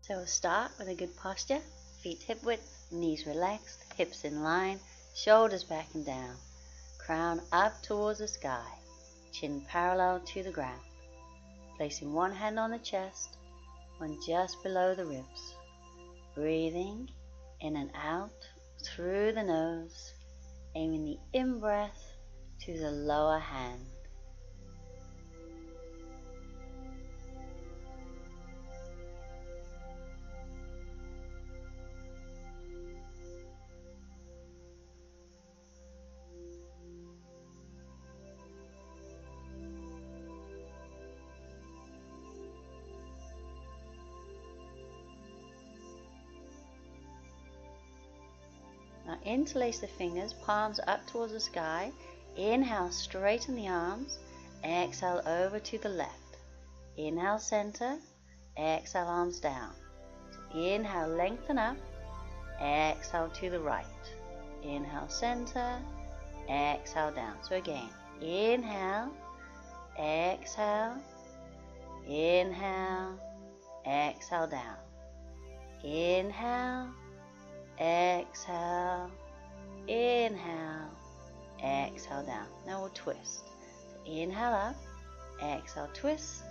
So we'll start with a good posture, feet hip width, knees relaxed, hips in line, shoulders back and down, crown up towards the sky, chin parallel to the ground, placing one hand on the chest, one just below the ribs, breathing in and out through the nose, aiming the in-breath to the lower hand. Now interlace the fingers, palms up towards the sky. Inhale, straighten the arms. Exhale over to the left. Inhale, center. Exhale, arms down. So inhale, lengthen up. Exhale to the right. Inhale, center. Exhale, down. So again, inhale, exhale, inhale, exhale, down. Inhale, exhale, inhale, exhale, down. Now we'll twist. So inhale up, exhale, twist,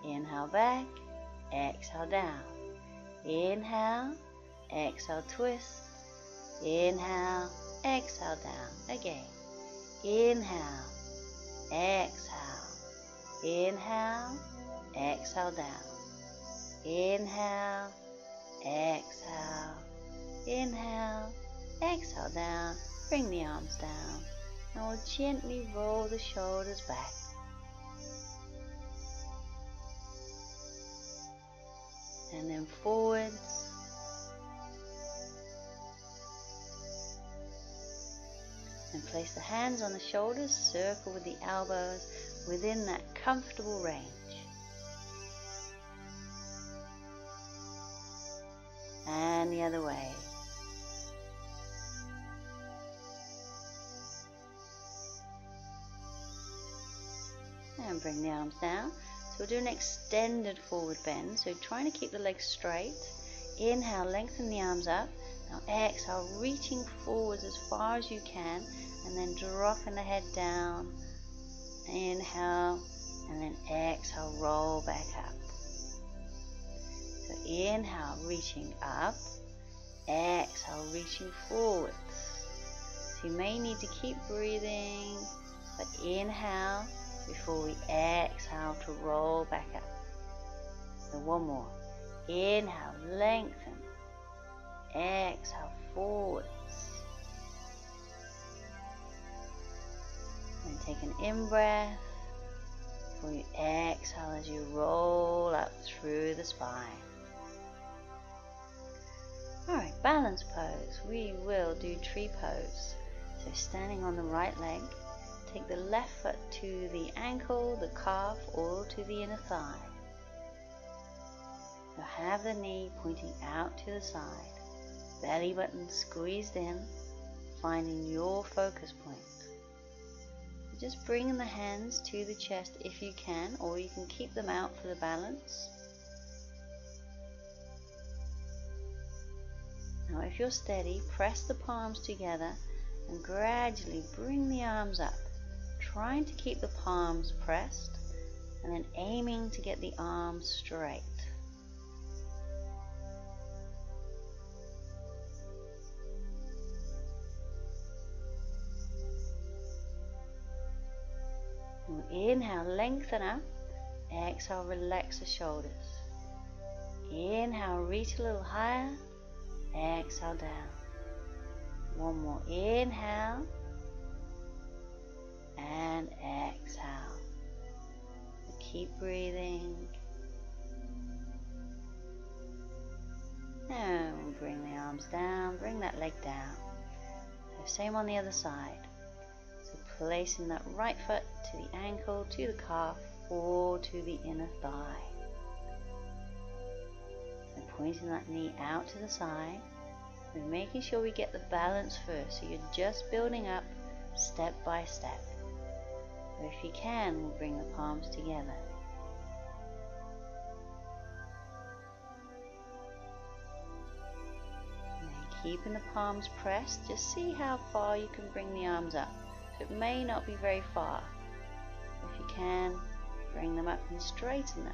inhale back, exhale, down. Inhale, exhale, twist, inhale, exhale, down. Again, inhale, exhale, inhale, exhale, down. Inhale, exhale, inhale, exhale, down. Bring the arms down. And we'll gently roll the shoulders back. And then forwards. And place the hands on the shoulders, circle with the elbows within that comfortable range. And the other way. And bring the arms down. So we'll do an extended forward bend. So trying to keep the legs straight. Inhale, lengthen the arms up. Now exhale, reaching forwards as far as you can. And then dropping the head down. Inhale. And then exhale, roll back up. So inhale, reaching up. Exhale, reaching forwards. So you may need to keep breathing. But inhale before we exhale to roll back up. So one more. Inhale, lengthen. Exhale, forwards. And take an in-breath before you exhale as you roll up through the spine. Alright, balance pose. We will do tree pose. So standing on the right leg. Take the left foot to the ankle, the calf, or to the inner thigh. So have the knee pointing out to the side. Belly button squeezed in, finding your focus point. So just bring the hands to the chest if you can, or you can keep them out for the balance. Now if you're steady, press the palms together and gradually bring the arms up. Trying to keep the palms pressed and then aiming to get the arms straight. Inhale, lengthen up. Exhale, relax the shoulders. Inhale, reach a little higher. Exhale, down. One more. Inhale. And exhale. Keep breathing. And we'll bring the arms down, bring that leg down. So same on the other side. So placing that right foot to the ankle, to the calf, or to the inner thigh. So pointing that knee out to the side. We're making sure we get the balance first. So you're just building up step by step. Or if you can, we'll bring the palms together. keeping the palms pressed, just see how far you can bring the arms up. So it may not be very far. If you can, bring them up and straighten them.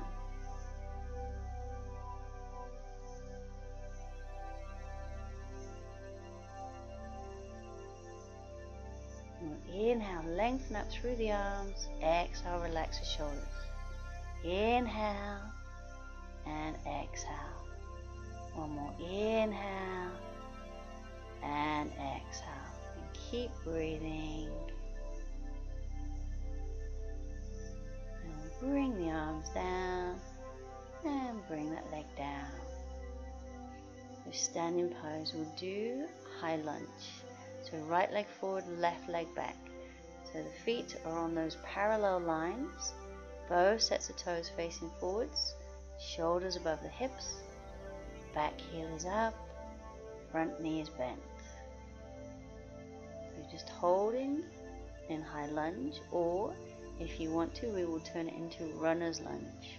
Inhale, lengthen up through the arms. Exhale, relax the shoulders. Inhale and exhale. One more inhale and exhale. And keep breathing. And bring the arms down and bring that leg down. So standing pose, we'll do high lunge. So right leg forward, left leg back. So the feet are on those parallel lines. Both sets of toes facing forwards. Shoulders above the hips. Back heel is up. Front knee is bent. So just holding in high lunge, or if you want to, we will turn it into runner's lunge.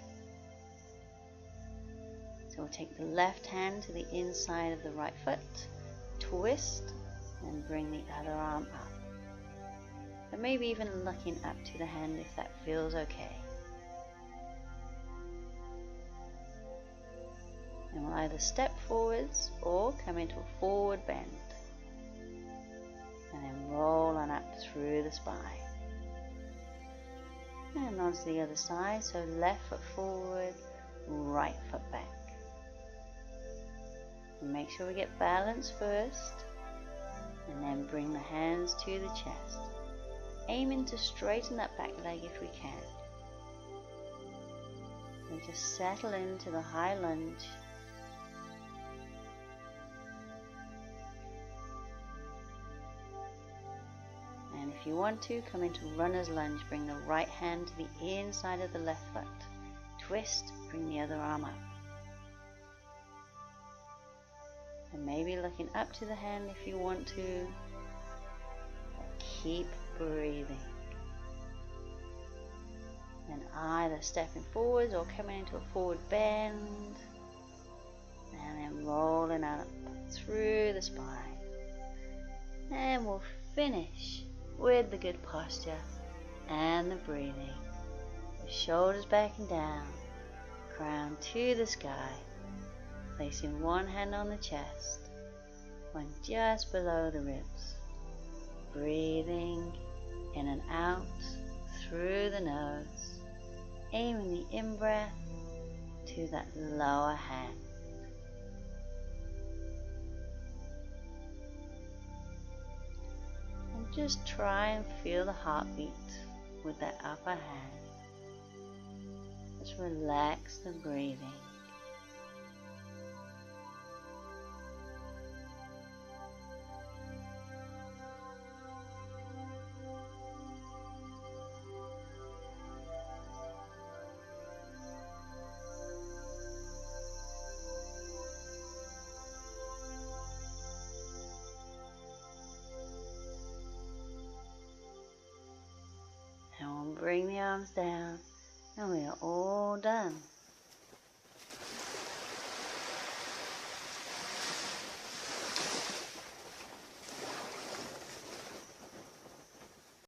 So we'll take the left hand to the inside of the right foot. Twist. And bring the other arm up. And maybe even looking up to the hand if that feels okay. And we'll either step forwards or come into a forward bend. And then roll on up through the spine. And on to the other side, so left foot forward, right foot back. And make sure we get balance first. And then bring the hands to the chest, aiming to straighten that back leg if we can. And just settle into the high lunge. And if you want to, come into runner's lunge. Bring the right hand to the inside of the left foot. Twist, bring the other arm up. And maybe looking up to the hand if you want to. Keep breathing. And either stepping forwards or coming into a forward bend. And then rolling up through the spine. And we'll finish with the good posture and the breathing. The shoulders back and down. Crown to the sky. Placing one hand on the chest, one just below the ribs. Breathing in and out through the nose, aiming the in-breath to that lower hand. And just try and feel the heartbeat with that upper hand. Just relax the breathing. Bring the arms down, and we are all done.